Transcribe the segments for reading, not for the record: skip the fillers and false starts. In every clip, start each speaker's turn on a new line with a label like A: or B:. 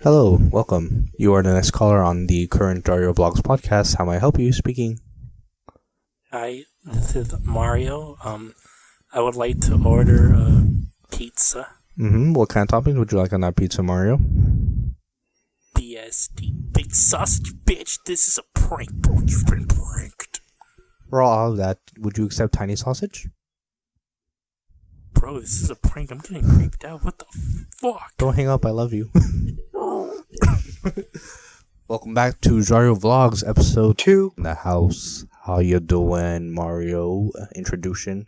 A: Hello, welcome. You are the next caller on the current JarioVlogs podcast. How may I help you? Speaking.
B: Hi, this is Mario. I would like to order a pizza.
A: What kind of toppings would you like on that pizza, Mario?
B: BSD. Big sausage, bitch. This is a prank, bro. You've been pranked.
A: For all of that, would you accept tiny sausage?
B: Bro, this is a prank. I'm getting creeped out. What the fuck?
A: Don't hang up. I love you. Welcome back to JarioVlogs episode 2. In the house. How you doing, Mario? Introduction.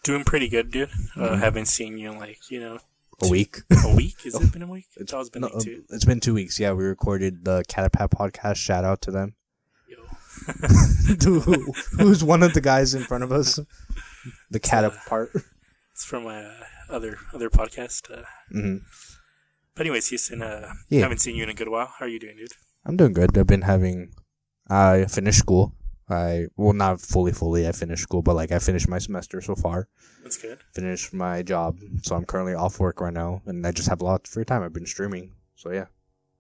B: Doing pretty good, dude. Haven't seen you in
A: a week.
B: A week? Has it been a week? It's always been 2.
A: It's been 2 weeks. Yeah, we recorded the Catapat podcast. Shout out to them.
B: Yo.
A: Who's one of the guys in front of us? The Catapat.
B: It's from my other podcast. But anyways, Houston, haven't seen you in a good while. How are you doing, dude?
A: I'm doing good. I finished school. Not fully. I finished school, but I finished my semester so far.
B: That's good. Finished
A: my job, so I'm currently off work right now, and I just have a lot of free time. I've been streaming, so yeah.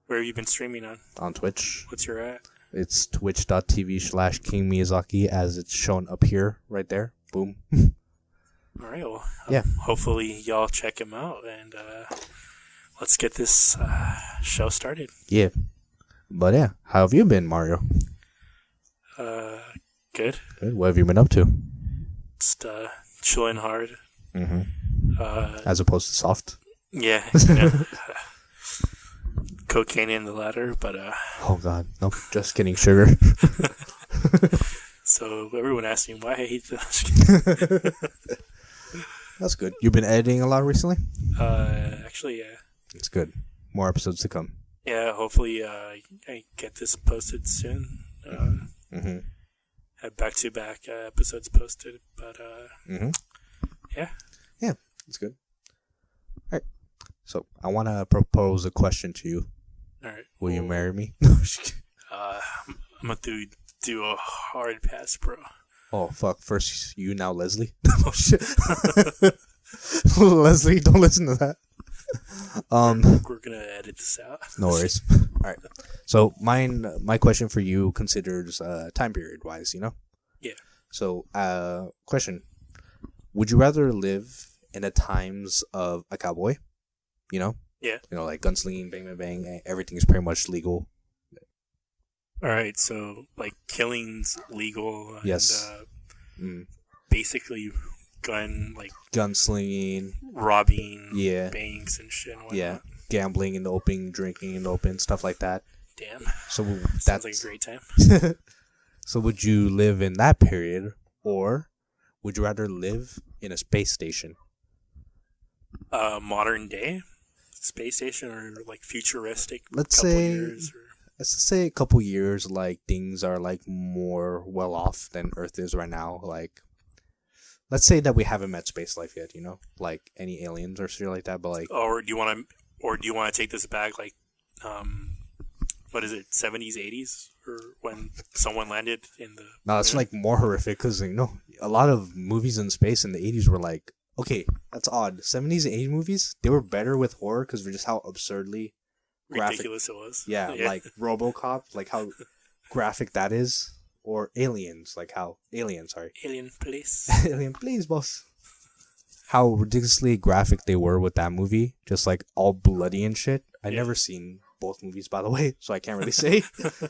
B: Where have you been streaming on?
A: On Twitch.
B: What's your at?
A: It's twitch.tv/King Miyazaki, as it's shown up here, right there. Boom.
B: All right, well,
A: yeah.
B: Hopefully y'all check him out, and let's get this show started.
A: Yeah. But yeah, how have you been, Mario?
B: Good.
A: Good. What have you been up to?
B: Just chilling hard.
A: As opposed to soft?
B: Yeah. Cocaine in the latter, but
A: oh god, nope, just getting sugar.
B: So everyone asks me why I hate this.
A: That's good. You've been editing a lot recently?
B: Actually, yeah.
A: It's good. More episodes to come.
B: Yeah, hopefully I get this posted soon. Have back-to-back episodes posted, but yeah.
A: Yeah, it's good. All right. So I want to propose a question to you.
B: All right.
A: Will you marry me?
B: I'm going to do a hard pass, bro.
A: Oh, fuck. First you, now Leslie. Oh, shit. Leslie, don't listen to that.
B: We're going to edit this out.
A: No worries. All right. So my question for you considers time period wise, you know?
B: Yeah.
A: So, question. Would you rather live in the times of a cowboy? You know?
B: Yeah.
A: You know, like gunslinging, bang, bang, bang. Everything is pretty much legal.
B: All right. So, killing's legal. And,
A: yes.
B: Basically,
A: gunslinging,
B: robbing,
A: yeah,
B: banks and shit. And
A: yeah, gambling in the open, drinking in the open, stuff like that.
B: Damn.
A: So
B: sounds like a great time.
A: So would you live in that period, or would you rather live in a space station?
B: Modern day space station, or futuristic?
A: Let's say a couple years. Things are more well off than Earth is right now. Let's say that we haven't met space life yet. You know, any aliens or shit like that. But
B: or do you want to take this back? What is it? 70s, 80s, or when someone landed in the?
A: No, it's more horrific because a lot of movies in space in the 80s were okay, that's odd. 70s and 80s movies, they were better with horror because of just how absurdly
B: ridiculous it was.
A: Yeah, RoboCop, how graphic that is, or Aliens, Alien,
B: please.
A: Alien, please, boss. How ridiculously graphic they were with that movie, just all bloody and shit. I never seen both movies, by the way, so I can't really say.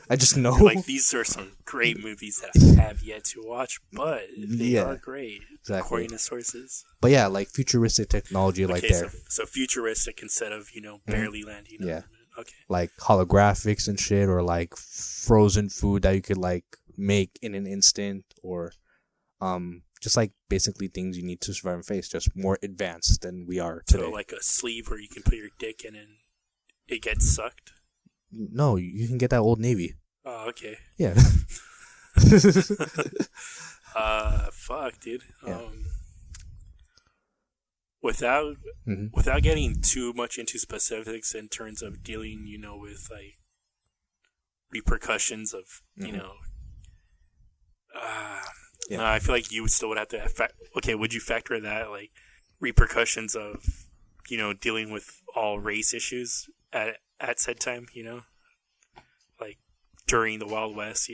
A: I just know
B: these are some great movies that I have yet to watch, but they are great, exactly, according to sources.
A: But yeah, futuristic technology, there.
B: So futuristic instead of barely landing.
A: Yeah.
B: Okay.
A: Holographics and shit, or frozen food that you could make in an instant, or just basically things you need to survive and face, just more advanced than we are today.
B: So a sleeve where you can put your dick in and it gets sucked?
A: No, you can get that Old Navy.
B: Oh, okay.
A: Yeah.
B: Fuck, dude.
A: Yeah.
B: Without getting too much into specifics in terms of dealing, with repercussions of, no, I feel you still would have to. Would you factor that repercussions of, dealing with all race issues at said time, like during the Wild West,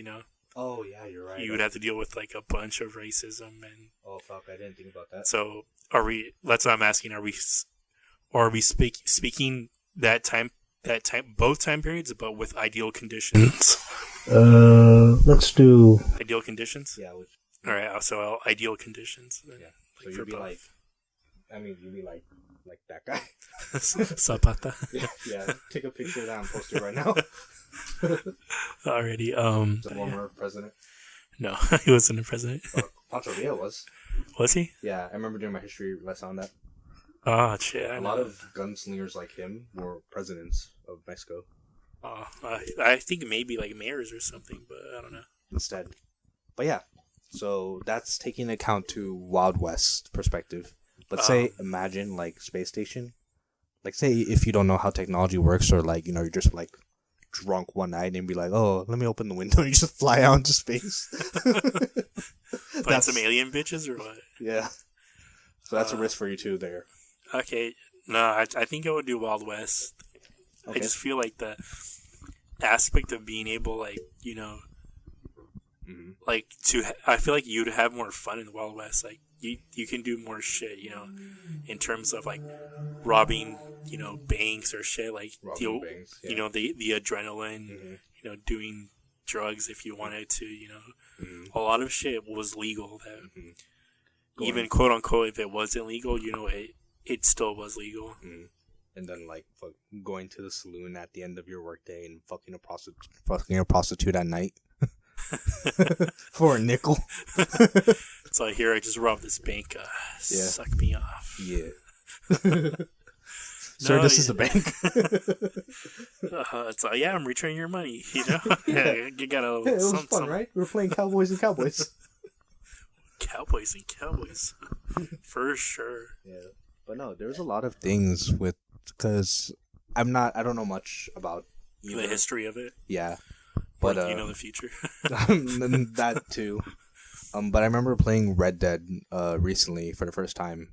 A: Oh yeah, you're right.
B: You would have to deal with like a bunch of racism and.
A: Oh fuck! I didn't think about that.
B: So are we? That's what I'm asking. Are we speaking that time, both time periods, but with ideal conditions?
A: Let's do
B: ideal conditions.
A: Yeah.
B: All right. So ideal conditions. Then,
A: yeah. So you'd be both. You'd be like that guy.
B: Zapata.
A: Yeah. Take a picture of that and post it right now.
B: Already.
A: The former president.
B: No, he wasn't a president.
A: Pancho Villa was.
B: Was he?
A: Yeah, I remember doing my history lesson on that.
B: Oh shit!
A: A lot of gunslingers like him were presidents of Mexico.
B: I think maybe like mayors or something, but I don't know.
A: Instead, but yeah, so that's taking into account to Wild West perspective. Let's say, imagine like space station. Like, say if you don't know how technology works, or like you're just like drunk one night and be like, oh, let me open the window and you just fly out into space.
B: Find some alien bitches or what?
A: Yeah. So that's a risk for you too there.
B: Okay. No, I think I would do Wild West. Okay. I just feel like the aspect of being able, like, like I feel like you'd have more fun in the Wild West. Like you can do more shit, in terms of like robbing, banks or shit. Like
A: banks, yeah.
B: The adrenaline, doing drugs if you wanted to. A lot of shit was legal that even quote unquote if it wasn't legal, it still was legal. And
A: then like going to the saloon at the end of your workday and fucking a prostitute at night. For a nickel.
B: So here I just robbed this bank. Suck me off.
A: Yeah. Sir, this is the bank.
B: It's like, yeah, I'm returning your money. You gotta.
A: It was fun, right? We were playing Cowboys and Cowboys.
B: Cowboys and Cowboys, for sure.
A: Yeah, but no, there's a lot of things because I don't know much about
B: the history of it.
A: Yeah. But
B: the future.
A: That too. But I remember playing Red Dead recently for the first time.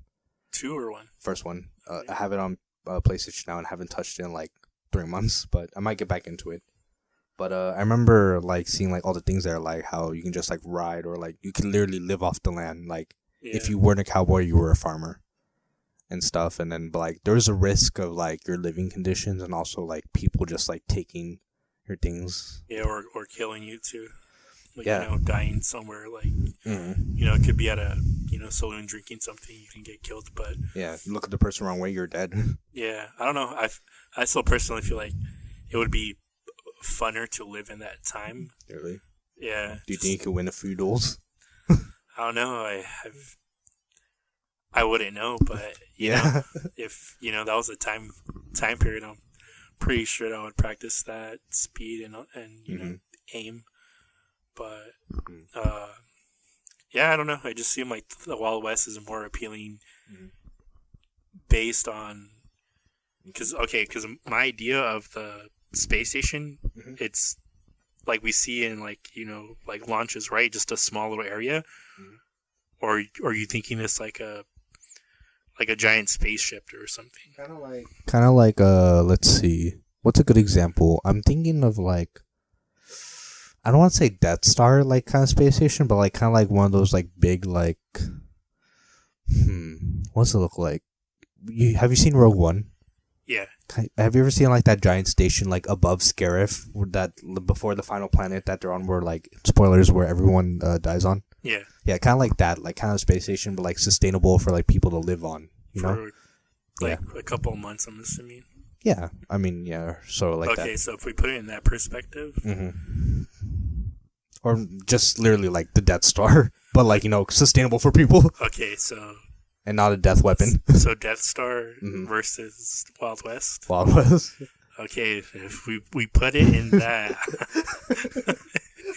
B: 2 or 1?
A: First one. I have it on PlayStation now and haven't touched it in like 3 months, but I might get back into it. But I remember like seeing like all the things there, like how you can just like ride or like you can literally live off the land. Like if you weren't a cowboy, you were a farmer and stuff. And then but like there's a risk of like your living conditions and also like people just like taking your things.
B: Yeah, or killing you too. Like, dying somewhere. Like, it could be at a, saloon drinking something. You can get killed, but...
A: Yeah, you look at the person the wrong way, you're dead.
B: Yeah, I don't know. I still personally feel like it would be funner to live in that time.
A: Really?
B: Yeah.
A: Do you think you could win a few duels?
B: I don't know. I wouldn't know, but, if, that was a time period, I'm pretty sure I would practice that speed and aim. But I don't know. I just seem like the Wild West is more appealing based on because my idea of the space station, it's like we see in like launches, right? Just a small little area, or are you thinking it's like a giant spaceship or something?
A: Kind of like let's see, what's a good example? I'm thinking of like. I don't want to say Death Star, like, kind of space station, but, like, kind of like one of those, like, big, like, what's it look like? Have you seen Rogue One?
B: Yeah.
A: Have you ever seen, like, that giant station, like, above Scarif, that, before the final planet that they're on, where, like, spoilers, where everyone dies on?
B: Yeah.
A: Yeah, kind of like that, like, kind of space station, but, like, sustainable for, like, people to live on, you know?
B: Like, a couple of months, I'm assuming.
A: Yeah, I mean, yeah, sort of like that.
B: Okay, so if we put it in that perspective...
A: Or just literally like the Death Star, but like, sustainable for people.
B: Okay, so...
A: And not a death weapon.
B: So Death Star versus Wild West?
A: Wild West.
B: Okay, if we put it in that...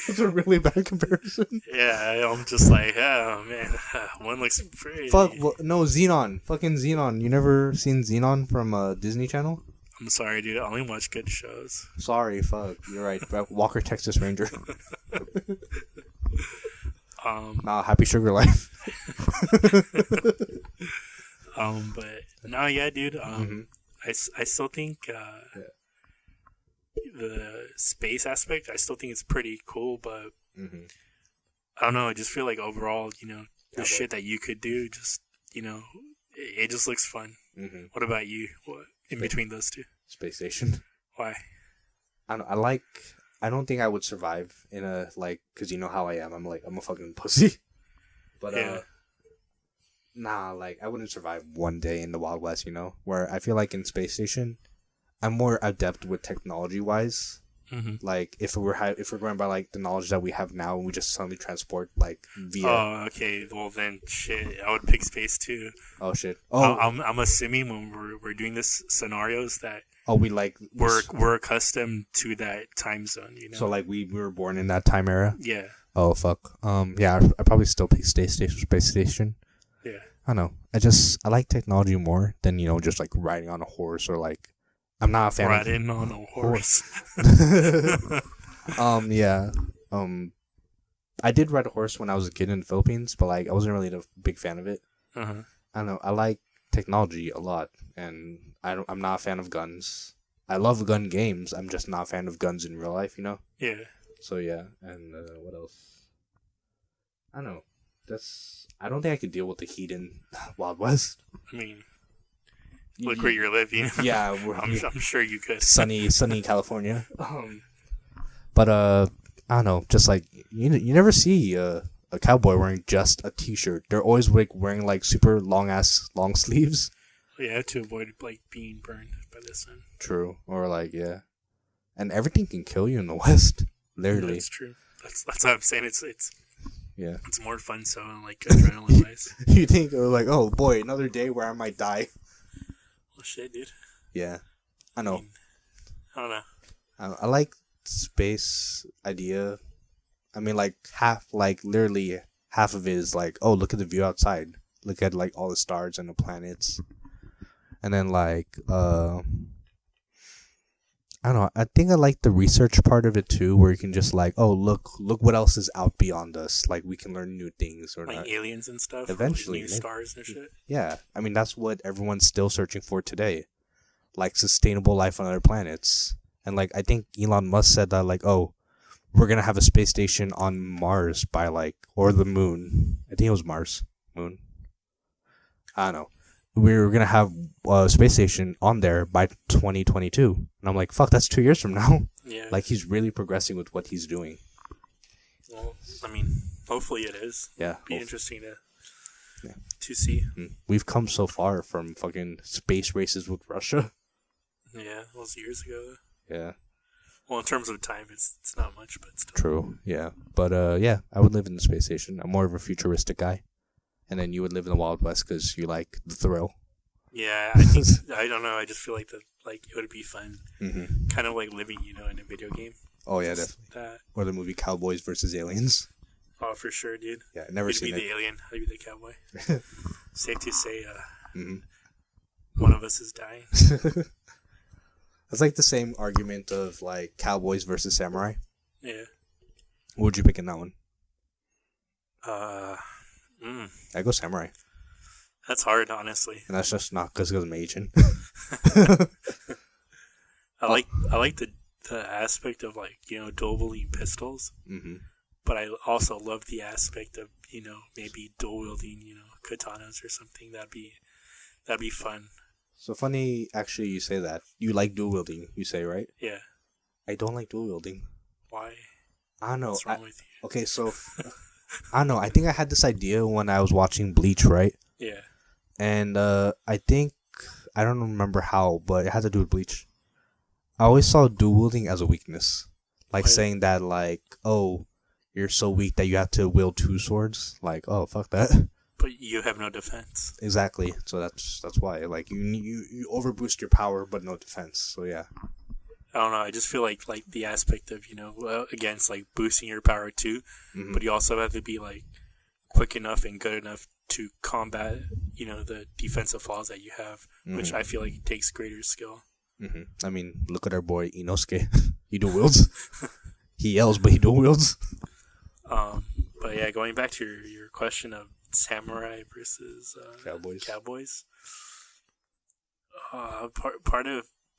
A: That's a really bad comparison.
B: Yeah, I'm just like, oh man, one looks pretty.
A: Fuck, no, Xenon. Fucking Xenon. You never seen Xenon from Disney Channel?
B: I'm sorry, dude. I only watch good shows.
A: Sorry, fuck. You're right. Walker, Texas Ranger. Nah, Happy Sugar Life.
B: But no, yeah, dude. I still think the space aspect, I still think it's pretty cool, but
A: Mm-hmm.
B: I don't know. I just feel like overall, the
A: Yeah,
B: shit that you could do, just it just looks fun.
A: Mm-hmm.
B: What about you? What in between those two?
A: Space station.
B: Why?
A: I don't think I would survive in a because you know how I am. I'm a fucking pussy. But
B: Yeah.
A: nah, I wouldn't survive one day in the Wild West. Where I feel like in space station, I'm more adept with technology wise.
B: Mm-hmm.
A: If we're going by the knowledge that we have now, and we just suddenly transport via.
B: Oh, okay. Well then, shit. I would pick space too.
A: Oh shit. Oh,
B: I'm assuming when we're doing this scenarios that
A: we
B: we're accustomed to that time zone.
A: So we were born in that time era.
B: Yeah.
A: Oh fuck. Yeah, I probably still pick space station.
B: Yeah.
A: I don't know. I like technology more than just riding on a horse or I'm not a fan
B: riding on a horse.
A: Yeah. I did ride a horse when I was a kid in the Philippines, but I wasn't really a big fan of it.
B: Uh-huh.
A: I don't know. I like technology a lot, and I'm not a fan of guns. I love gun games. I'm just not a fan of guns in real life.
B: Yeah.
A: So yeah, and what else? I don't know. I don't think I could deal with the heat in Wild West.
B: I mean, look where you're living.
A: Yeah,
B: I'm sure you could.
A: sunny California. But I don't know. Just you never see a cowboy wearing just a t-shirt. They're always wearing super long sleeves.
B: Yeah, to avoid being burned by the sun.
A: True, or yeah, and everything can kill you in the West. Literally,
B: that's true. That's what I'm saying. It's
A: yeah.
B: It's more fun so adrenaline wise.
A: You think oh boy, another day where I might die.
B: Well, shit, dude.
A: Yeah, I know.
B: I don't know.
A: I like space idea. I mean, literally half of it is oh, look at the view outside. Look at all the stars and the planets. And then I don't know. I think I like the research part of it too, where you can just oh, look what else is out beyond us. We can learn new things or not.
B: Aliens and stuff.
A: Eventually,
B: new stars and shit.
A: Yeah, I mean that's what everyone's still searching for today, sustainable life on other planets. And I think Elon Musk said that oh, we're gonna have a space station on Mars by or the moon. I think it was Mars, moon. I don't know. We're gonna have a space station on there by 2022, and I'm like, fuck, that's 2 years from now.
B: Yeah.
A: He's really progressing with what he's doing.
B: Well, I mean, hopefully it is.
A: Yeah.
B: Be interesting to see.
A: We've come so far from fucking space races with Russia.
B: Yeah, it was years ago.
A: Yeah.
B: Well, in terms of time, it's not much, but still.
A: True. Yeah. But yeah, I would live in the space station. I'm more of a futuristic guy. And then you would live in the Wild West because you like the thrill.
B: Yeah, I think I don't know. I just feel like it would be fun, kind of like living, in a video game.
A: Oh yeah, definitely.
B: That.
A: Or the movie Cowboys versus Aliens.
B: Oh, for sure, dude.
A: Yeah, never seen it.
B: You'd be the alien. I'd be the cowboy. Safe to say, one of us is dying.
A: It's the same argument of Cowboys versus Samurai.
B: Yeah.
A: What would you pick in that one? I go Samurai.
B: That's hard, honestly.
A: And that's just not because I'm Asian.
B: I like the aspect of dual wielding pistols.
A: Mm-hmm.
B: But I also love the aspect of maybe dual wielding katanas or something. That'd be fun.
A: So funny, actually, you say that. You like dual wielding, you say, right?
B: Yeah.
A: I don't like dual wielding.
B: Why?
A: I don't know.
B: What's wrong with you?
A: Okay, so I don't know. I think I had this idea when I was watching Bleach, right?
B: Yeah.
A: And I think I don't remember how, but it had to do with Bleach. I always saw dual wielding as a weakness, saying that oh, you're so weak that you have to wield two swords. Oh, fuck that.
B: But you have no defense.
A: Exactly. So that's why you overboost your power but no defense. So yeah.
B: I don't know. I just feel like the aspect of against boosting your power too, but you also have to be quick enough and good enough to combat the defensive flaws that you have, which I feel like takes greater skill.
A: Mm-hmm. I mean, look at our boy Inosuke. He dual wields. He yells, but he dual wields.
B: But yeah, going back to your question of samurai versus cowboys.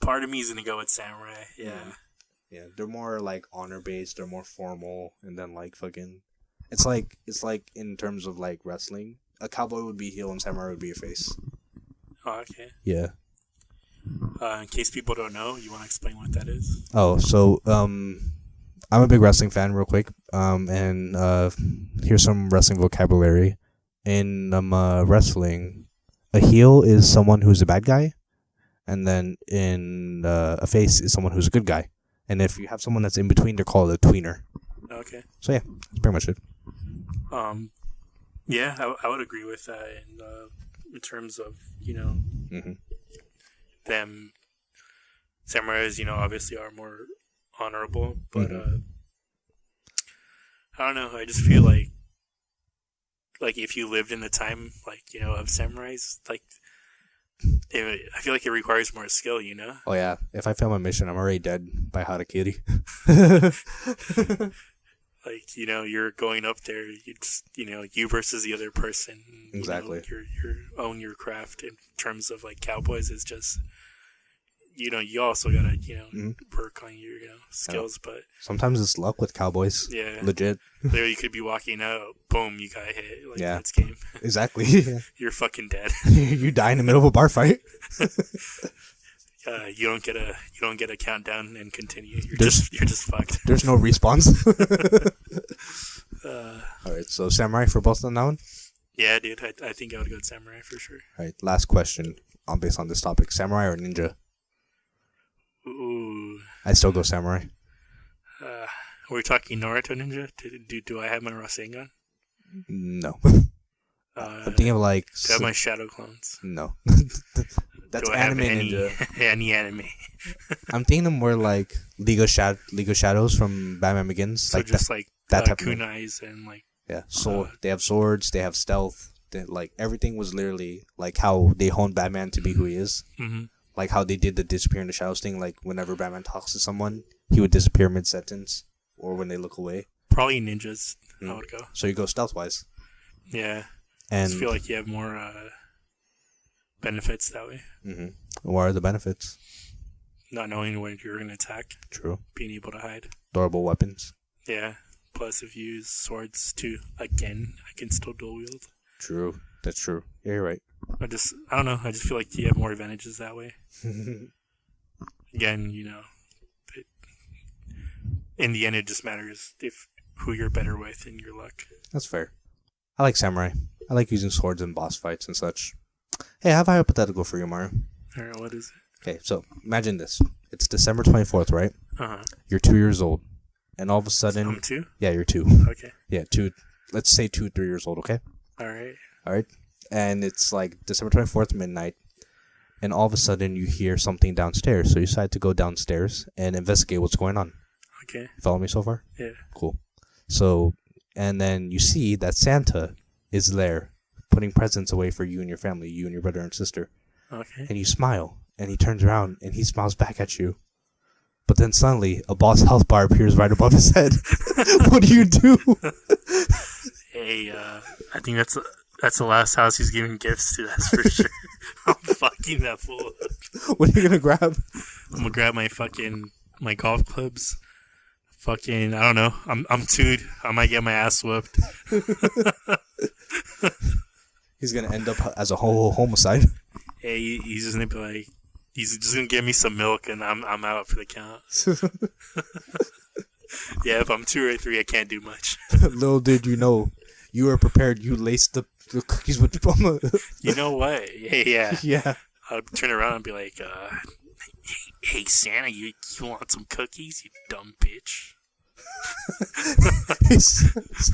B: Part of me is gonna go with samurai. Yeah.
A: Yeah, they're more like honor based. They're more formal, and then like fucking, it's like in terms of like wrestling, a cowboy would be heel and samurai would be a face.
B: Oh, okay.
A: Yeah.
B: In case people don't know, you want to explain what that is?
A: Oh, so I'm a big wrestling fan, real quick. And here's some wrestling vocabulary. In wrestling, a heel is someone who's a bad guy, and then in a face is someone who's a good guy. And if you have someone that's in between, they're called a tweener.
B: Okay.
A: So yeah, that's pretty much it.
B: Yeah, I would agree with that in terms of, them. Samurais, obviously are more honorable, but I don't know. I just feel like if you lived in the time, of samurais, I feel like it requires more skill,
A: Oh yeah, if I fail my mission, I'm already dead by Harakiri.
B: You're going up there, you just, you versus the other person.
A: Exactly.
B: You own your craft in terms of cowboys is just, you also gotta, work on your, skills, but
A: sometimes it's luck with cowboys.
B: Yeah.
A: Legit.
B: Literally, you could be walking out, boom, you got hit.
A: Yeah.
B: That's game.
A: Exactly.
B: You're fucking dead.
A: You die in the middle of a bar fight.
B: You don't get a countdown and continue. You're just fucked.
A: There's no response. All right, so samurai for both on that one.
B: Yeah, dude, I think I would go with samurai for sure.
A: All right, last question based on this topic: samurai or ninja?
B: Ooh.
A: I still go samurai.
B: We're talking Naruto ninja. Do I have my Rasengan?
A: No. I'm thinking of
B: do I have my shadow clones?
A: No. That's
B: do I
A: anime
B: have
A: ninja.
B: Any anime?
A: I'm thinking of more like League of Shadows from Batman Begins.
B: So just that type kunais and
A: yeah, they have swords, they have stealth. Everything was literally how they honed Batman to be who he is.
B: Mm-hmm.
A: Like how they did the disappear in the shadows thing. Like whenever Batman talks to someone, he would disappear mid sentence, or when they look away.
B: Probably ninjas. I would go.
A: So you go stealth wise.
B: Yeah.
A: And
B: I just feel like you have more benefits that way.
A: Mm-hmm. What are the benefits?
B: Not knowing when you're going to attack.
A: True.
B: Being able to hide.
A: Durable weapons.
B: Yeah. Plus, if you use swords too, I can still dual wield.
A: True. That's true. Yeah, you're right.
B: I don't know. I just feel like you have more advantages that way. Again, in the end, it just matters who you're better with and your luck.
A: That's fair. I like samurai. I like using swords in boss fights and such. Hey, I have a hypothetical for you, Mario.
B: All right, what is it?
A: Okay, so imagine this. It's December 24th, right?
B: Uh-huh.
A: You're 2 years old. And all of a sudden...
B: I'm 2?
A: Yeah, you're 2.
B: Okay.
A: Yeah, 2. Let's say 2, 3 years old, okay?
B: All right.
A: All right? And it's December 24th, midnight. And all of a sudden, you hear something downstairs. So you decide to go downstairs and investigate what's going on.
B: Okay.
A: Follow me so far?
B: Yeah.
A: Cool. So, and then you see that Santa is there putting presents away for you and your family, you and your brother and sister.
B: Okay.
A: And you smile, and he turns around, and he smiles back at you. But then suddenly, a Boss health bar appears right above his head. What do you do?
B: Hey, I think that's the last house he's giving gifts to, that's for sure. I'm fucking that fool.
A: What are you gonna grab?
B: I'm gonna grab my golf clubs. Fucking, I don't know. I'm sued. I might get my ass whooped.
A: He's gonna end up as a whole homicide.
B: Hey, he's just gonna be like, he's just gonna give me some milk and I'm out for the count. Yeah, if I'm 2 or 3, I can't do much.
A: Little did you know, you were prepared. You laced the cookies with
B: You know what? Yeah.
A: Yeah.
B: I'll turn around and be like, hey, Santa, you want some cookies, you dumb bitch?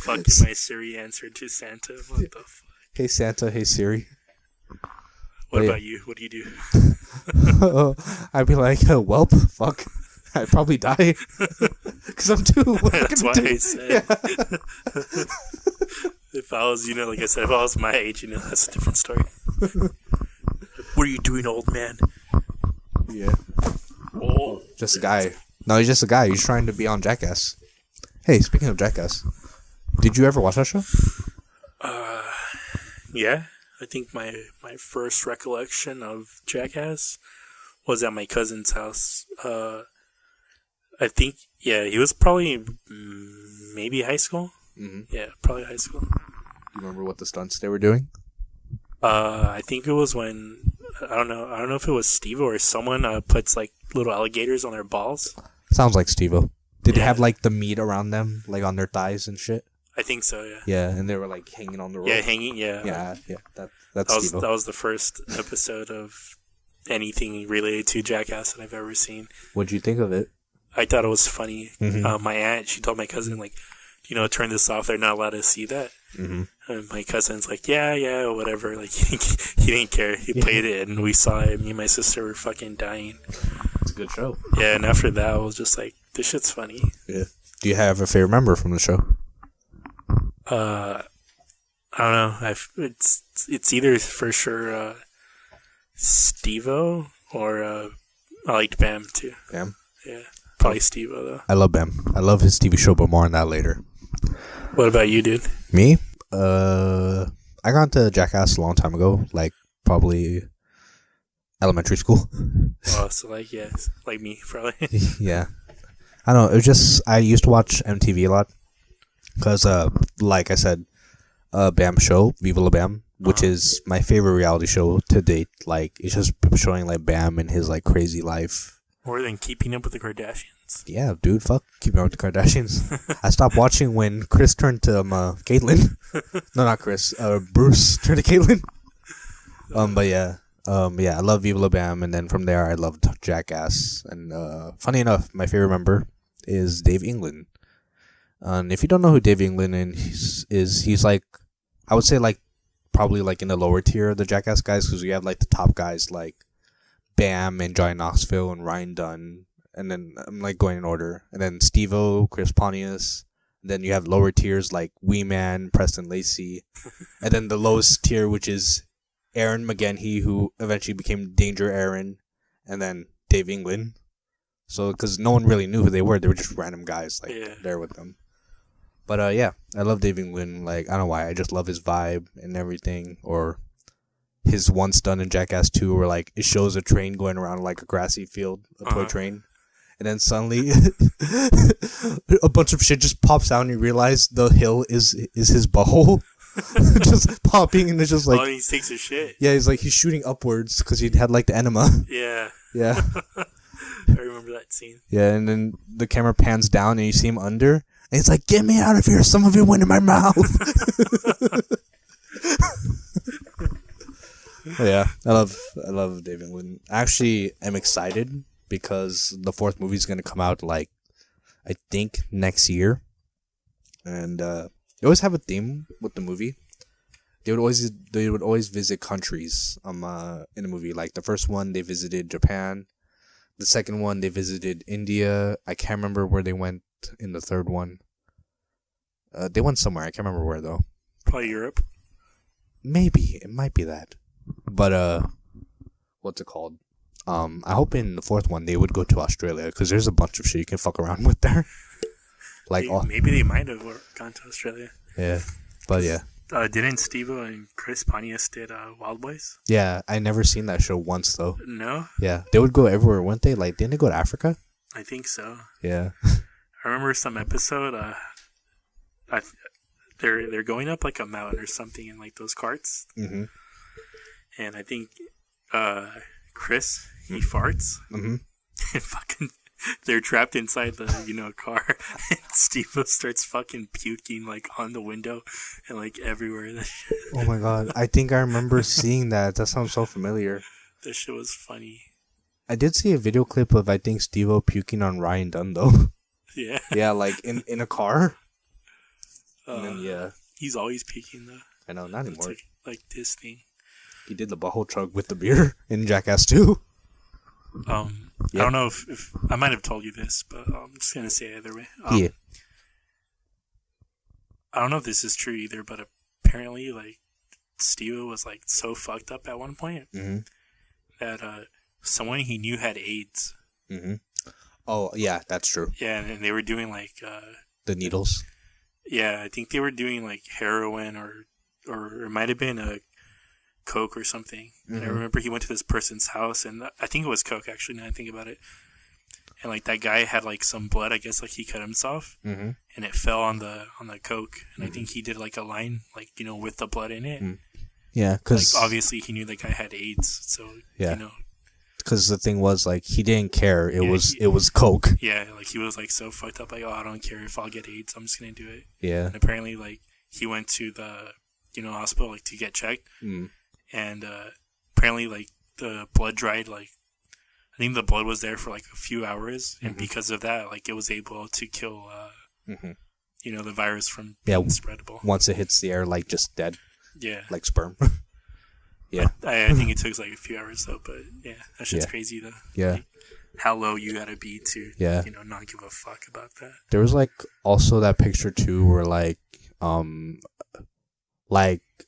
B: Fucking my Siri answered to Santa. What the fuck?
A: Hey, Santa. Hey, Siri.
B: What about you? What do you do?
A: I'd be like, welp, fuck. I'd probably die. Because I'm 2.
B: That's why I said. Yeah. If I was, like I said, if I was my age, that's a different story. What are you doing, old man?
A: Yeah.
B: Oh.
A: Just a guy. No, he's just a guy. He's trying to be on Jackass. Hey, speaking of Jackass, did you ever watch that show?
B: Yeah. I think my first recollection of Jackass was at my cousin's house. I think, yeah, he was probably maybe high school.
A: Mm-hmm.
B: Yeah, probably high school.
A: You remember what the stunts they were doing?
B: I think it was when I don't know if it was Steve or someone puts like little alligators on their balls.
A: Sounds like Steve-O. Did they
B: Yeah.
A: have like the meat around them, like on their thighs and shit?
B: I think so. Yeah.
A: Yeah, and they were like hanging on the rope.
B: Yeah, hanging. Yeah.
A: Yeah. That's Steve-O.
B: That was the first episode of anything related to Jackass that I've ever seen.
A: What'd you think of it?
B: I thought it was funny.
A: Mm-hmm.
B: My aunt, she told my cousin, like, turn this off. They're not allowed to see that.
A: Mm-hmm.
B: And my cousin's like, yeah, whatever. Like, he didn't care. He played it, and we saw it. Me and my sister were fucking dying.
A: It's a good show.
B: Yeah, and after that, I was just like, this shit's funny.
A: Yeah. Do you have a favorite member from the show?
B: I don't know. It's either for sure Steve-O or I liked Bam too.
A: Bam?
B: Yeah, probably Steve-O though.
A: I love Bam. I love his TV show, but more on that later.
B: What about you, dude?
A: Me? I got into Jackass a long time ago, like probably elementary school.
B: Oh, so like me probably.
A: Yeah. I don't know. It was just, I used to watch MTV a lot. Because, like I said, Bam show, Viva La Bam, which is my favorite reality show to date. Like, it's just showing, like, Bam and his, like, crazy life.
B: More than Keeping Up with the Kardashians.
A: Yeah, dude, fuck Keeping Up with the Kardashians. I stopped watching when Chris turned to, Caitlyn. No, not Chris. Bruce turned to Caitlyn. But yeah. I love Viva La Bam, and then from there, I loved Jackass. And, funny enough, my favorite member is Dave England. And if you don't know who Dave England is, he's like, I would say like, probably like in the lower tier of the Jackass guys, because we have like the top guys like Bam and Johnny Knoxville and Ryan Dunn, and then I'm like going in order, and then Steve-O, Chris Pontius, and then you have lower tiers like Wee Man, Preston Lacey, and then the lowest tier, which is Aaron McGenhy, who eventually became Danger Aaron, and then Dave England. So, because no one really knew who they were just random guys like there with them. But yeah, I love Dave England. Like, I don't know why, I just love his vibe and everything. Or his one stunt in Jackass 2 where like it shows a train going around like a grassy field, a toy train, and then suddenly a bunch of shit just pops out and you realize the hill is his butthole. Just popping, and it's just like,
B: oh, he takes a shit.
A: Yeah, he's shooting upwards because he had like the enema.
B: Yeah. I remember that scene.
A: Yeah, and then the camera pans down and you see him under, and he's like, "Get me out of here! Some of it went in my mouth." Yeah, I love Dave England. Actually, I'm excited because the fourth movie is gonna come out like, I think next year, and they always have a theme with the movie. They would always visit countries in the movie. Like the first one, they visited Japan. The second one, they visited India. I can't remember where they went in the third one. They went somewhere. I can't remember where though.
B: Probably Europe.
A: Maybe it might be that. But what's it called? I hope in the fourth one they would go to Australia because there's a bunch of shit you can fuck around with there. Like
B: maybe they might have gone to Australia.
A: Yeah, but yeah.
B: Didn't Steve-O and Chris Pontius did Wild Boys?
A: Yeah, I never seen that show once though.
B: No?
A: Yeah, they would go everywhere, wouldn't they? Like, didn't they go to Africa?
B: I think so.
A: Yeah.
B: I remember some episode. They're going up like a mountain or something in like those carts.
A: Mm-hmm.
B: And I think Chris he farts.
A: Mm-hmm.
B: And fucking. They're trapped inside the car, and Steve-O starts fucking puking like on the window and like everywhere.
A: Oh my god! I think I remember seeing that. That sounds so familiar.
B: That shit was funny.
A: I did see a video clip of I think Steve-O puking on Ryan Dunn though.
B: Yeah.
A: Yeah, like in a car. And then, yeah.
B: He's always puking though.
A: I know, not anymore.
B: Like this thing.
A: He did the butthole chug with the beer in Jackass 2.
B: Yeah. I don't know if I might have told you this, but I'm just gonna say it either way.
A: Yeah.
B: I don't know if this is true either, but apparently, like, Steve was like so fucked up at one point that someone he knew had AIDS.
A: Mm-hmm. Oh yeah, that's true.
B: Yeah, and they were doing like
A: the needles.
B: Yeah, I think they were doing like heroin or it might have been a coke or something. And I remember he went to this person's house, and I think it was coke actually. Now I think about it, and like that guy had like some blood. I guess like he cut himself, and it fell on the coke. And I think he did like a line like with the blood in it.
A: Yeah, because
B: like, obviously he knew the guy had AIDS, so
A: because the thing was like he didn't care. It was coke.
B: Yeah, like he was like so fucked up. Like, oh, I don't care if I'll get AIDS. I'm just gonna do it.
A: Yeah.
B: And apparently, like he went to the hospital like to get checked, and apparently like the blood dried. Like I think the blood was there for like a few hours, and because of that, like it was able to kill the virus from being spreadable.
A: Once it hits the air, like just dead.
B: Yeah.
A: Like sperm. Yeah.
B: I think it took like a few hours though, but yeah, that shit's crazy though.
A: Yeah.
B: Like, how low you gotta be to not give a fuck about that.
A: There was like also that picture too where like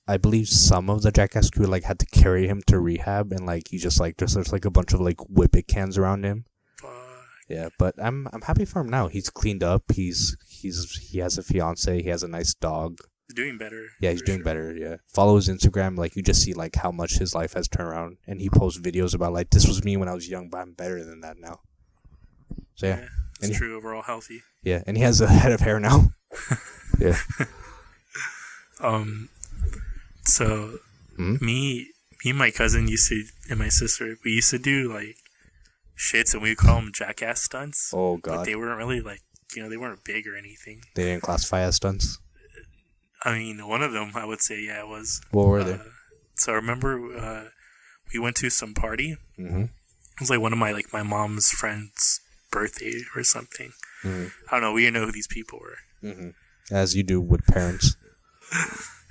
A: I believe some of the Jackass crew like had to carry him to rehab, and like he just like there's like a bunch of like Whippet cans around him. Yeah, but I'm happy for him now. He's cleaned up. He has a fiance. He has a nice dog.
B: He's doing better.
A: Yeah, he's doing better. Yeah, follow his Instagram. Like you just see like how much his life has turned around, and he posts videos about like this was me when I was young, but I'm better than that now. So yeah,
B: it's true. Overall healthy.
A: Yeah, and he has a head of hair now. Yeah.
B: So me and my cousin and my sister, we used to do like shits, and we would call them jackass stunts.
A: Oh god.
B: But they weren't really like they weren't big or anything.
A: They didn't classify as stunts.
B: I mean, one of them I would say it was.
A: What were they?
B: So I remember we went to some party.
A: It
B: was like one of my mom's friend's birthday or something. I don't know. We didn't know who these people were.
A: As you do with parents.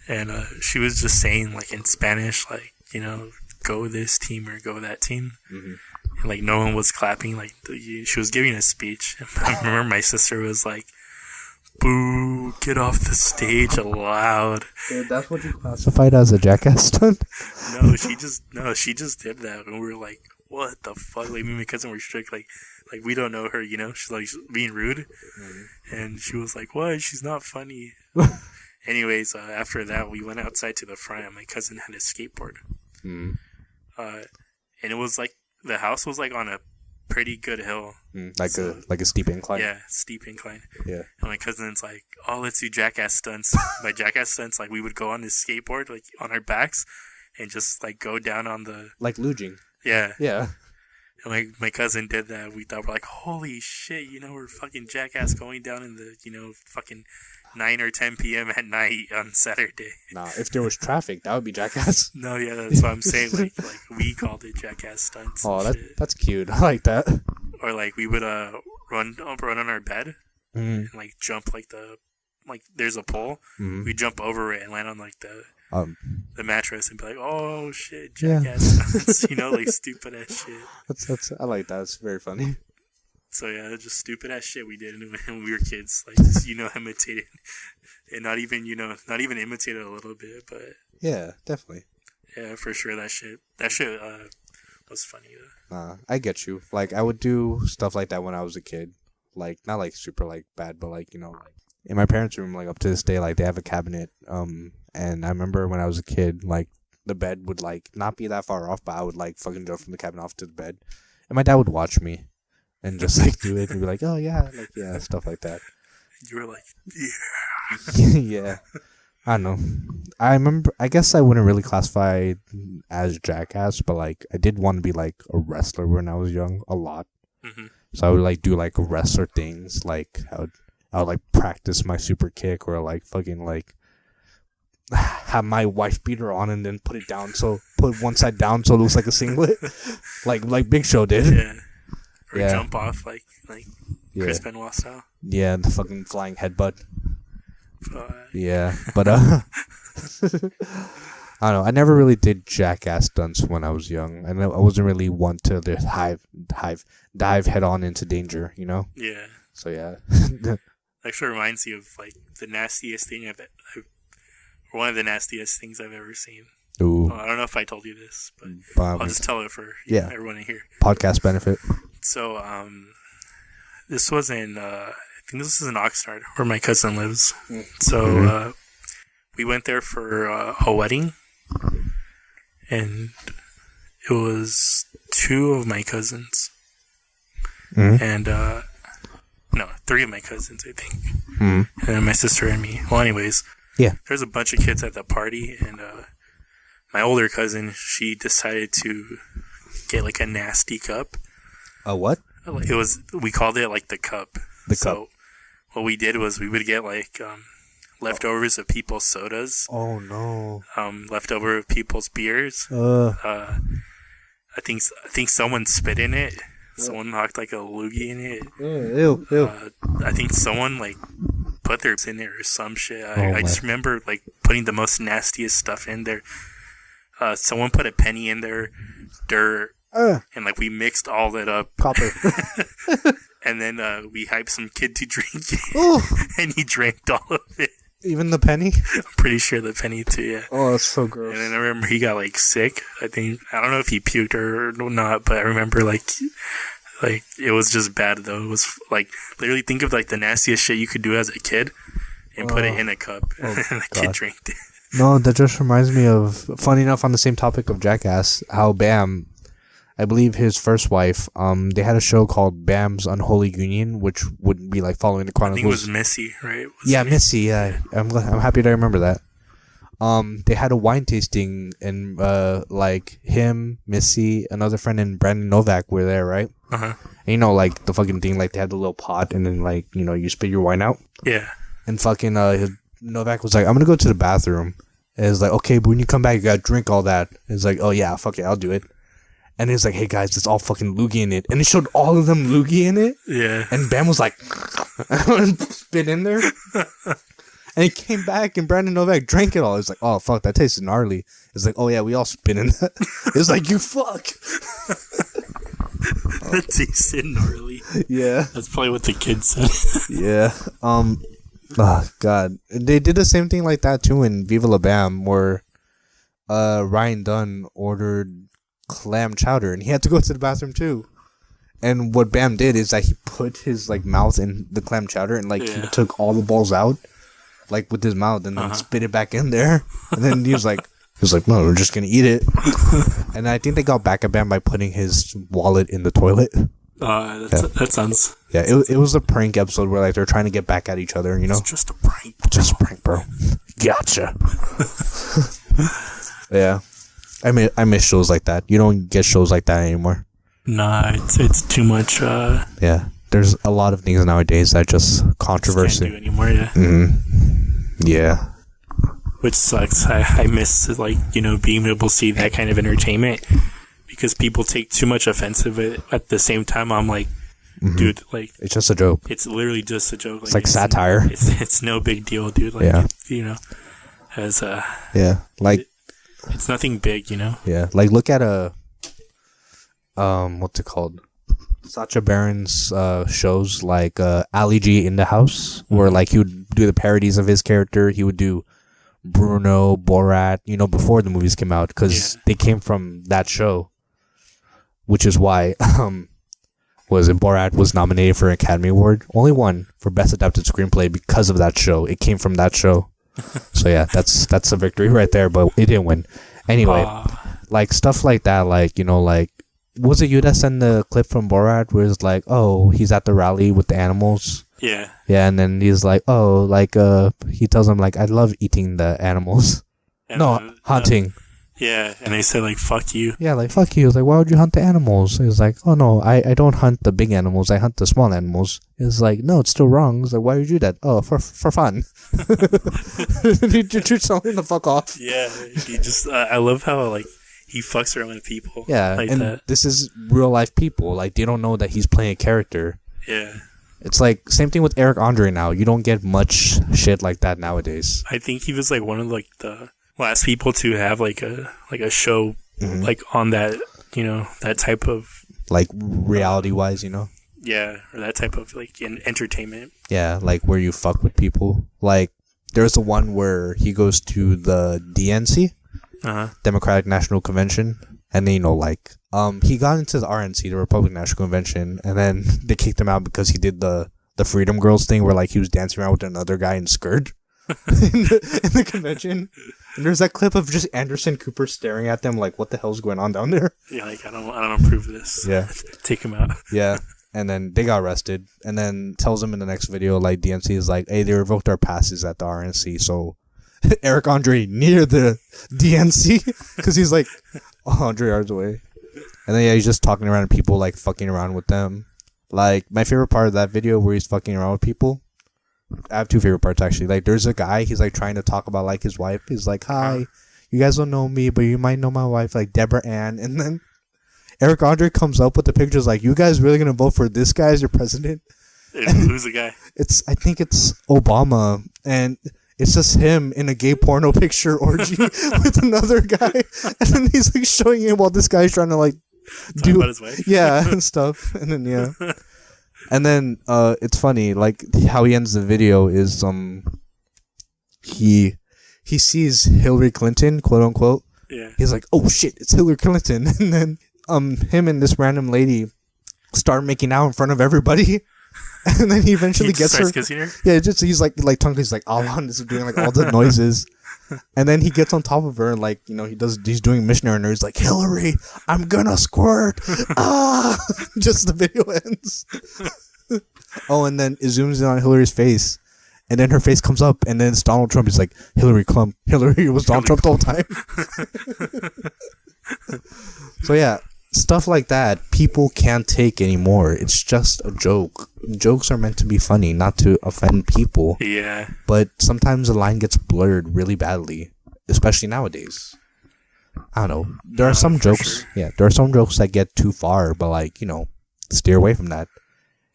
B: And she was just saying like in Spanish, like go this team or go that team. And like no one was clapping. Like she was giving a speech. And I remember my sister was like, "Boo! Get off the stage loud."
A: Dude, that's what you classified as a jackass stunt?
B: No, she just did that, and we were like, "What the fuck?" Like me and my cousin were strict, like we don't know her, She's like being rude, and she was like, "What? She's not funny." Anyways, after that, we went outside to the front, and my cousin had a skateboard, and it was like the house was like on a pretty good hill,
A: like a steep incline.
B: Yeah, steep incline.
A: Yeah,
B: and my cousin's like, "Oh, let's do jackass stunts." By jackass stunts, like we would go on this skateboard, like on our backs, and just like go down on the
A: like luging.
B: Yeah,
A: yeah.
B: And my cousin did that. We thought we're like, holy shit, we're fucking jackass going down in the fucking 9 or 10 p.m. at night on Saturday.
A: Nah, if there was traffic, that would be jackass.
B: No, yeah, that's what I'm saying. Like we called it jackass stunts.
A: Oh, that's cute. I like that.
B: Or like we would run on our bed and like jump like there's a pole. We jump over it and land on like the mattress and be like, oh shit, jackass stunts. Like stupid ass shit.
A: That's I like that. It's very funny.
B: So yeah, just stupid ass shit we did when we were kids, like just, imitated, and not even imitated a little bit, but
A: yeah, definitely.
B: Yeah, for sure. That shit was funny though.
A: I get you. Like I would do stuff like that when I was a kid, like not like super like bad, but like like in my parents' room, like up to this day, like they have a cabinet. And I remember when I was a kid, like the bed would like not be that far off, but I would like fucking jump from the cabinet off to the bed, and my dad would watch me. And just like do it and be like, oh yeah, like yeah, stuff like that.
B: You were like, yeah.
A: Yeah. I don't know. I guess I wouldn't really classify as jackass, but like I did want to be like a wrestler when I was young a lot. So I would like do like wrestler things, like I would like practice my super kick or like fucking like have my wife beater on and then put one side down so it looks like a singlet. like Big Show did.
B: Yeah. Or jump off like Chris Benoit style.
A: Yeah, the fucking flying headbutt. Yeah, but I don't know. I never really did jackass stunts when I was young. I wasn't really one to just dive head on into danger.
B: Yeah.
A: So yeah.
B: Actually reminds you of like the nastiest thing one of the nastiest things I've ever seen.
A: Ooh.
B: I don't know if I told you this, but I'll just tell it for everyone to hear.
A: Podcast benefit. So,
B: this was I think this is in Oxnard, where my cousin lives. So, we went there for a wedding, and it was 2 of my cousins. and no, 3 of my cousins, I think, and then my sister and me. Well, anyways, there's a bunch of kids at the party, and my older cousin, she decided to get like a nasty cup.
A: A what?
B: We called it like the cup. So what we did was we would get like leftovers of people's sodas.
A: Oh no.
B: Leftover of people's beers. I think someone spit in it. Someone knocked like a loogie in it.
A: Ew.
B: I think someone like put their in there or some shit. I just remember like putting the most nastiest stuff in there. Someone put a penny in there, dirt, and like we mixed all that up.
A: Copper.
B: And then we hyped some kid to drink it, and he drank all of it.
A: Even the penny?
B: I'm pretty sure the penny too, yeah.
A: Oh, that's so gross.
B: And then I remember he got like sick. I don't know if he puked or not, but I remember like it was just bad though. It was like literally think of like the nastiest shit you could do as a kid and put it in a cup, and the kid drank it.
A: No, that just reminds me of, funny enough, on the same topic of Jackass, how Bam, I believe his first wife, they had a show called Bam's Unholy Union, which would be like following the chronicles.
B: I think it was Missy, right?
A: Missy. Yeah, I'm happy to remember that. They had a wine tasting, and like him, Missy, another friend, and Brandon Novak were there, right? And you know, like the fucking thing, like they had the little pot, and then like you spit your wine out.
B: Yeah.
A: And fucking Novak was like, "I'm gonna go to the bathroom." And it's like, okay, but when you come back, you gotta drink all that. It's like, oh yeah, fuck it, I'll do it. And it's like, hey guys, it's all fucking loogie in it. And it showed all of them loogie in it.
B: Yeah.
A: And Bam was like, spit in there. And he came back and Brandon Novak drank it all. It's like, oh fuck, that tastes gnarly. It's like, oh yeah, we all spit in that. It's like, you fuck.
B: That tasted gnarly.
A: Yeah.
B: That's probably what the kids said.
A: Yeah. Oh god, they did the same thing like that too in Viva La Bam, where Ryan Dunn ordered clam chowder and he had to go to the bathroom too. And what Bam did is that he put his like mouth in the clam chowder and he took all the balls out like with his mouth and then spit it back in there. And then he was like, no, we're just gonna eat it. And I think they got back at Bam by putting his wallet in the toilet.
B: That sounds...
A: Yeah, it was a prank episode where they're trying to get back at each other,
B: It's just a prank. Bro.
A: Just a prank, bro. Gotcha. Yeah. I miss shows like that. You don't get shows like that anymore.
B: Nah, it's too much.
A: Yeah. There's a lot of things nowadays that just controversy.
B: Can't do anymore, yeah.
A: Mm-hmm. Yeah.
B: Which sucks. I miss being able to see that kind of entertainment. Because people take too much offense of it. At the same time, I'm like, dude, like...
A: It's just a joke.
B: It's literally just a joke.
A: It's like satire.
B: It's no big deal, dude. Like, as
A: yeah, like...
B: It's nothing big,
A: Yeah, like look at what's it called? Sacha Baron's shows like Ali G in the House, where like he would do the parodies of his character. He would do Bruno, Borat, before the movies came out, because they came from that show. Which is why, Borat was nominated for an Academy Award. Only one for Best Adapted Screenplay because of that show. It came from that show. So yeah, that's a victory right there, but it didn't win. Anyway, like stuff like that, like, was it you that sent the clip from Borat where it's like, oh, he's at the rally with the animals?
B: Yeah.
A: Yeah, and then he's like, oh, like, he tells him, like, I love eating the animals. And hunting.
B: Yeah, and they said, like, fuck you.
A: Yeah, like, fuck you. It's like, why would you hunt the animals? He's like, oh, no, I don't hunt the big animals. I hunt the small animals. It's like, no, it's still wrong. It's like, why would you do that? Oh, for fun. You're telling the fuck off.
B: Yeah, he just, I love how, like, he fucks around with people.
A: Yeah,
B: like
A: and
B: that.
A: This is real life people. Like, they don't know that he's playing a character.
B: Yeah.
A: It's like, same thing with Eric Andre now. You don't get much shit like that nowadays.
B: I think he was, like, one of, like, the last people to have like a show like on that that type of
A: like reality wise,
B: yeah, or that type of like entertainment.
A: Yeah, like where you fuck with people. Like there's the one where he goes to the DNC, Democratic National Convention, and then he got into the RNC, the Republican National Convention, and then they kicked him out because he did the Freedom Girls thing where like he was dancing around with another guy in skirt. in the convention, and there's that clip of just Anderson Cooper staring at them like, what the hell's going on down there?
B: Yeah, like I don't approve of this.
A: Yeah.
B: Take him out.
A: Yeah. And then they got arrested. And then tells them in the next video, like, DNC is like, hey, they revoked our passes at the RNC. So Eric Andre near the DNC because he's like 100 yards away. And then, yeah, he's just talking around people, like, fucking around with them. Like, my favorite part of that video where he's fucking around with people, I have two favorite parts, actually. Like, there's a guy, he's, like, trying to talk about, like, his wife. He's like, hi, you guys don't know me, but you might know my wife, like, Deborah Ann. And then Eric Andre comes up with the pictures, like, you guys really gonna vote for this guy as your president?
B: And who's the guy?
A: I think it's Obama. And it's just him in a gay porno picture orgy with another guy. And then he's, like, showing him while this guy's trying to, like,
B: Talk about his wife?
A: Yeah, and stuff. And then, yeah. And then it's funny, like how he ends the video is he sees Hillary Clinton, quote unquote.
B: Yeah.
A: He's like, oh shit, it's Hillary Clinton. And then him and this random lady start making out in front of everybody. And then he eventually gets her.
B: Kissing her?
A: Yeah, just he's like tongue. He's like, Allah, and is doing like all the noises. And then he gets on top of her and like, you know, he's doing missionary and he's like, Hillary, I'm gonna squirt. Ah, just the video ends. Oh, and then it zooms in on Hillary's face, and then her face comes up, and then it's Donald Trump. He's like, Hillary was Donald Trump the whole time. So yeah, stuff like that people can't take anymore. It's just a joke. Jokes are meant to be funny, not to offend people.
B: Yeah.
A: But sometimes the line gets blurred really badly, especially nowadays. I don't know. There are some jokes. Sure. Yeah, there are some jokes that get too far, but like, you know, steer away from that.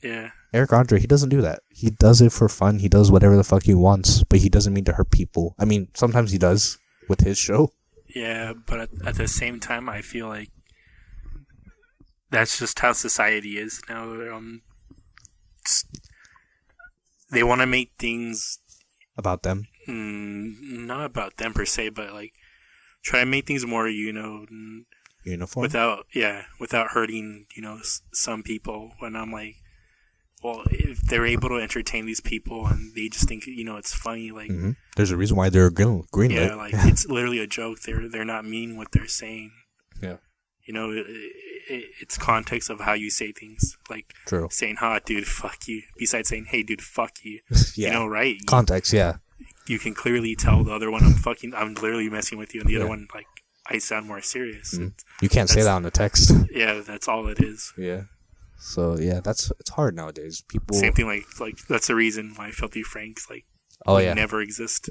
B: Yeah.
A: Eric Andre, he doesn't do that. He does it for fun. He does whatever the fuck he wants, but he doesn't mean to hurt people. I mean, sometimes he does with his show. Yeah,
B: but at the same time, I feel like that's just how society is now. They want to make things
A: about them.
B: Not about them per se, but like try to make things more, uniform without hurting, some people. When I'm like, well, if they're able to entertain these people and they just think, it's funny, like
A: there's a reason why they're green.
B: Yeah, like it's literally a joke. They're not meaning what they're saying.
A: Yeah.
B: It's context of how you say things. Like
A: True.
B: Saying, dude, fuck you. Besides saying, hey, dude, fuck you.
A: Yeah.
B: Right?
A: Context, yeah.
B: You can clearly tell the other one, I'm literally messing with you. And the other one, like, I sound more serious.
A: You can't say that on the text.
B: Yeah, that's all it is.
A: Yeah. So, yeah, it's hard nowadays. People.
B: Same thing, like that's the reason why Filthy Frank's, like, never exist.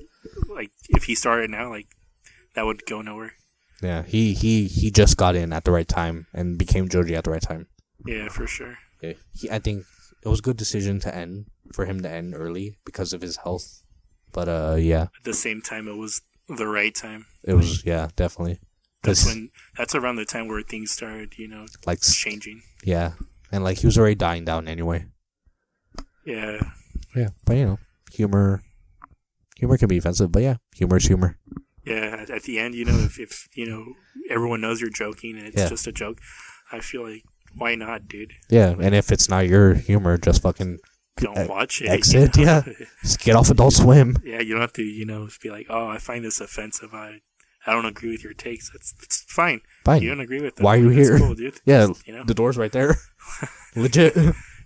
B: Like, if he started now, like, that would go nowhere.
A: Yeah, he just got in at the right time and became Joji at the right time.
B: Yeah, for sure.
A: Yeah, I think it was a good decision for him to end early because of his health. But yeah.
B: At the same time, it was the right time.
A: It was, yeah, definitely.
B: That's around the time where things started, like changing.
A: Yeah, and like he was already dying down anyway.
B: Yeah.
A: Yeah, but humor can be offensive, but yeah, humor is humor.
B: Yeah, at the end, if everyone knows you're joking and it's just a joke, I feel like, why not, dude?
A: Yeah, and if it's not your humor, just fucking
B: don't watch it.
A: Exit, yeah. Just get off Adult Swim.
B: Yeah, you don't have to, be like, oh, I find this offensive. I don't agree with your takes. It's fine.
A: Fine.
B: You don't agree with them.
A: Why are you here?
B: Cool, dude.
A: Yeah, the door's right there. Legit.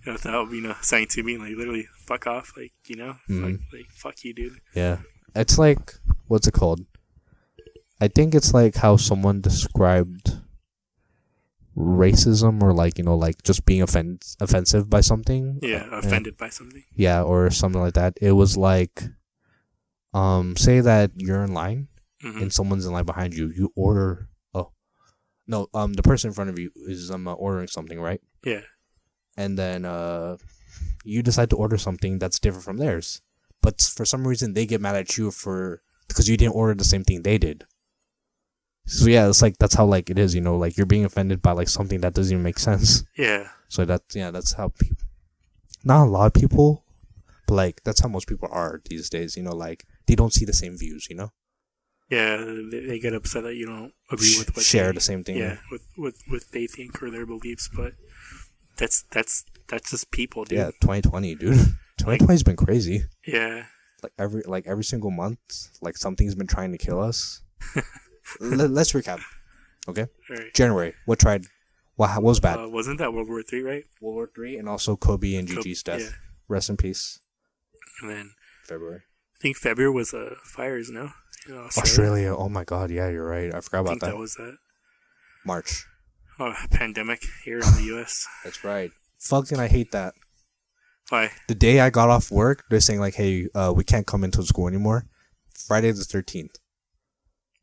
B: Without, saying to me, like, literally, fuck off. Like, like, fuck you, dude.
A: Yeah. It's like, what's it called? I think it's like how someone described racism or like, like just being offensive by something.
B: Yeah, offended by something.
A: Yeah, or something like that. It was like, say that you're in line and someone's in line behind you. You order, the person in front of you is ordering something, right?
B: Yeah.
A: And then you decide to order something that's different from theirs. But for some reason, they get mad at you because you didn't order the same thing they did. So yeah, it's like, that's how like it is, like you're being offended by like something that doesn't even make sense.
B: Yeah.
A: So that's how people, not a lot of people, but like that's how most people are these days, like they don't see the same views,
B: Yeah, they get upset that you don't agree with what
A: share the same thing.
B: Yeah, with what they think or their beliefs, but that's just people, dude.
A: Yeah, 2020, dude. 2020's been crazy.
B: Yeah.
A: Like every single month, like something's been trying to kill us. Let's recap. Okay.
B: Right.
A: January. What was bad?
B: Wasn't that World War III, right?
A: World War III, and also Kobe and Gigi's death. Yeah. Rest in peace.
B: And then
A: February.
B: I think February was fires, no?
A: Australia. Oh my God, yeah, you're right. I forgot about that.
B: That was that.
A: March.
B: Oh, pandemic here in the U.S.
A: That's right. Fucking, I hate that.
B: Why?
A: The day I got off work, they're saying like, "Hey, we can't come into school anymore." Friday the 13th.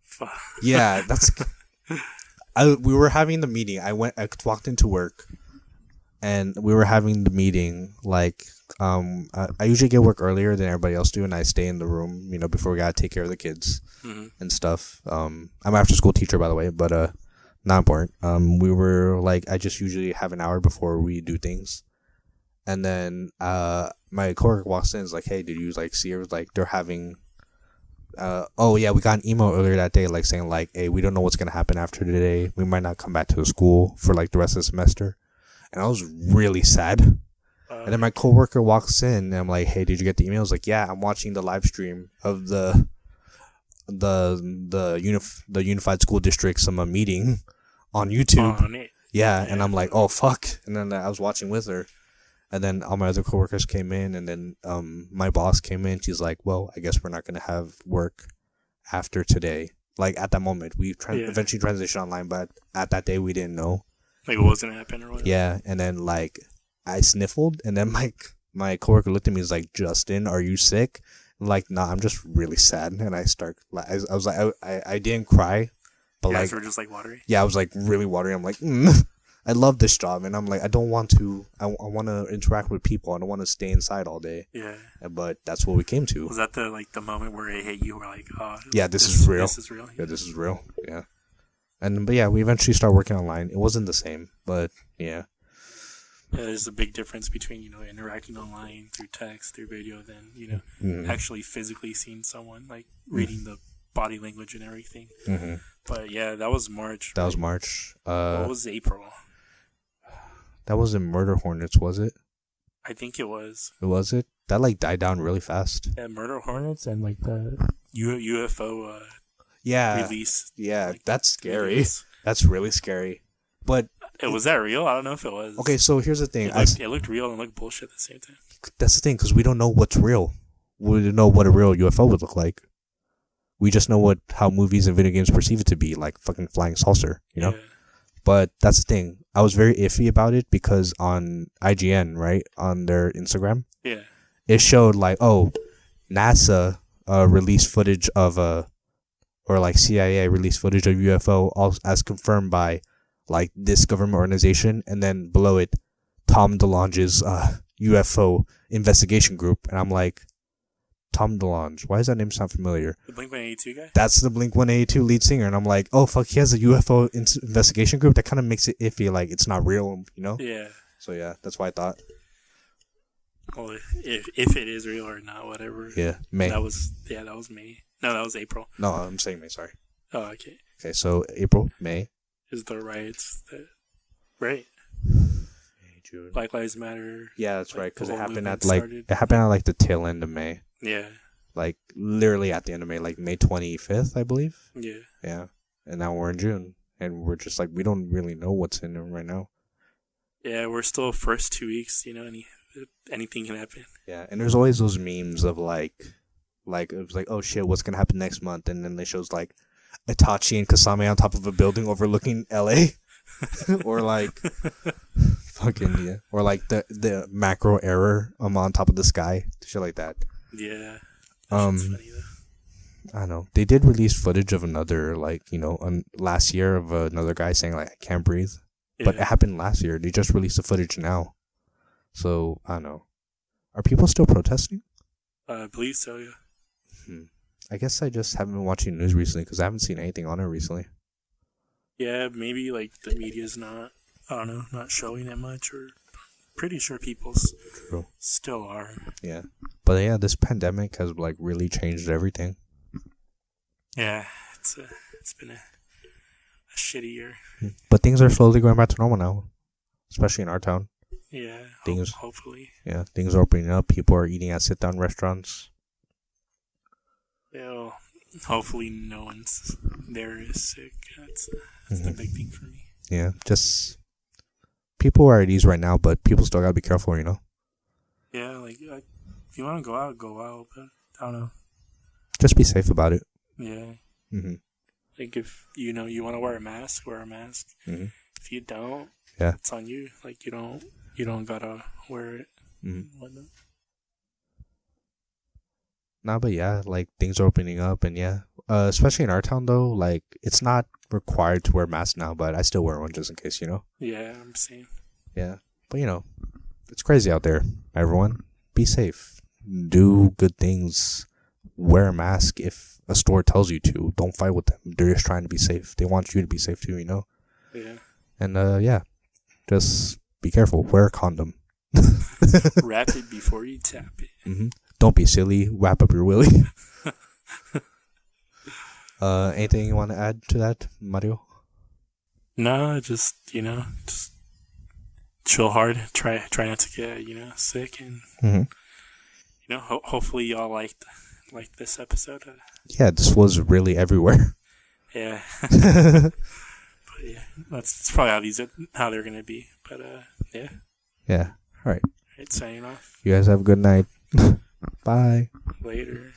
B: Fuck.
A: Yeah, that's. We were having the meeting. I walked into work, and we were having the meeting. Like, I usually get work earlier than everybody else do, and I stay in the room, before we gotta take care of the kids and stuff. I'm an after school teacher, by the way, but not important. We were like, I just usually have an hour before we do things. And then my coworker walks in and is like, "Hey, did you see her?" Like, they're having oh yeah, we got an email earlier that day saying like, "Hey, we don't know what's gonna happen after today. We might not come back to the school for the rest of the semester." And I was really sad. And then my coworker walks in and I'm like, "Hey, did you get the email?" I was like, "Yeah, I'm watching the live stream of the Unified School District meeting on YouTube." Yeah, and I'm like, "Oh fuck." And then I was watching with her. And then all my other coworkers came in, and then my boss came in. She's like, "Well, I guess we're not going to have work after today." Like, at that moment, we eventually transitioned online, but at that day, we didn't know.
B: Like, what was going to happen or whatever? Yeah,
A: and then, I sniffled, and then my coworker looked at me and was like, "Justin, are you sick?" I'm like, "Nah, I'm just really sad." And I was like, I didn't cry, but
B: so we're just, watery?
A: Yeah, I was, really watery. I'm like, I love this job, and I'm like, I don't want to. I want to interact with people. I don't want to stay inside all day.
B: Yeah.
A: But that's what we came to.
B: Was that the moment where it hit you? Were like, oh,
A: yeah, this is real.
B: This is real.
A: Yeah, this is real. Yeah. But yeah, we eventually started working online. It wasn't the same, but yeah.
B: Yeah, there's a big difference between interacting online through text, through video, than actually physically seeing someone, reading the body language and everything. Mm-hmm. But yeah, that was March.
A: That was March.
B: What was April?
A: That wasn't Murder Hornets, was it?
B: I think it was.
A: Was it? That died down really fast.
B: Yeah, Murder Hornets and the UFO release.
A: Yeah, that's scary. Release. That's really scary. But
B: was that real? I don't know if it was.
A: Okay, so here's the thing.
B: It looked real and looked bullshit at the same time.
A: That's the thing, because we don't know what's real. We don't know what a real UFO would look like. We just know how movies and video games perceive it to be, like fucking flying saucer, Yeah. But that's the thing. I was very iffy about it because on IGN, right, on their Instagram, it showed NASA released footage of CIA released footage of UFO as confirmed by this government organization, and then below it, Tom DeLonge's UFO investigation group, and I'm like, Tom DeLonge, why does that name sound familiar?
B: The Blink-182 guy?
A: That's the Blink-182 lead singer, and I'm like, oh fuck, he has a UFO investigation group. That kind of makes it iffy, it's not real,
B: Yeah.
A: So yeah, that's why I thought.
B: Well, if it is real or not, whatever.
A: Yeah, May.
B: That was May. No, that was April.
A: No, I'm saying May. Sorry.
B: Oh, okay.
A: Okay, so April, May.
B: Is the riots right?
A: June.
B: Black Lives Matter.
A: Yeah, that's right. Because it happened at the tail end of May.
B: Yeah.
A: Literally at the end of May, May 25th, I believe.
B: Yeah.
A: Yeah. And now we're in June, and we're just we don't really know what's in them right now.
B: Yeah, we're still first 2 weeks. Anything can happen.
A: Yeah, and there's always those memes of it was oh shit, what's gonna happen next month? And then they shows Itachi and Kasame on top of a building overlooking LA. Or fucking yeah. Or the macro error on top of the sky. Shit like that.
B: Yeah. That's funny though.
A: I don't know. They did release footage of another last year of another guy saying I can't breathe. Yeah. But it happened last year. They just released the footage now. So I don't know. Are people still protesting?
B: I believe so, yeah.
A: I guess I just haven't been watching news recently because I haven't seen anything on it recently.
B: Yeah, maybe the media's not, I don't know, not showing it much, or pretty sure people still are.
A: Yeah. But yeah, this pandemic has really changed everything.
B: Yeah, it's been a shitty year.
A: But things are slowly going back to normal now, especially in our town.
B: Yeah, hopefully.
A: Yeah, things are opening up. People are eating at sit-down restaurants.
B: Yeah, well, hopefully no one's there is sick. That's the big thing for me.
A: Yeah, just people are at ease right now, but people still gotta be careful, you know?
B: Yeah, like, if you want to go out, but I don't know.
A: Just be safe about it.
B: Yeah.
A: Mm-hmm.
B: Like, if, you know, you want to wear a mask, wear a mask.
A: Mm-hmm.
B: If you don't,
A: yeah,
B: it's on you. Like, you don't gotta wear it.
A: Mm-hmm.
B: Whatnot.
A: Nah, but yeah, like, things are opening up, and yeah. Especially in our town, though, like, it's not required to wear masks now, but I still wear one just in case, you know?
B: Yeah, I'm saying.
A: Yeah. But, you know, it's crazy out there, everyone. Be safe. Do good things. Wear a mask if a store tells you to. Don't fight with them. They're just trying to be safe. They want you to be safe too, you know?
B: Yeah.
A: And, yeah. Just be careful. Wear a condom.
B: Wrap it before you tap it.
A: Mm-hmm. Don't be silly. Wrap up your willy. Anything you want to add to that, Mario?
B: No, just, just chill hard. Try not to get, sick. And, hopefully y'all liked this episode.
A: Yeah, this was really everywhere.
B: Yeah. But yeah, that's probably how they're going to be. But, yeah.
A: Yeah. All right.
B: Signing off.
A: You guys have a good night. Bye.
B: Later.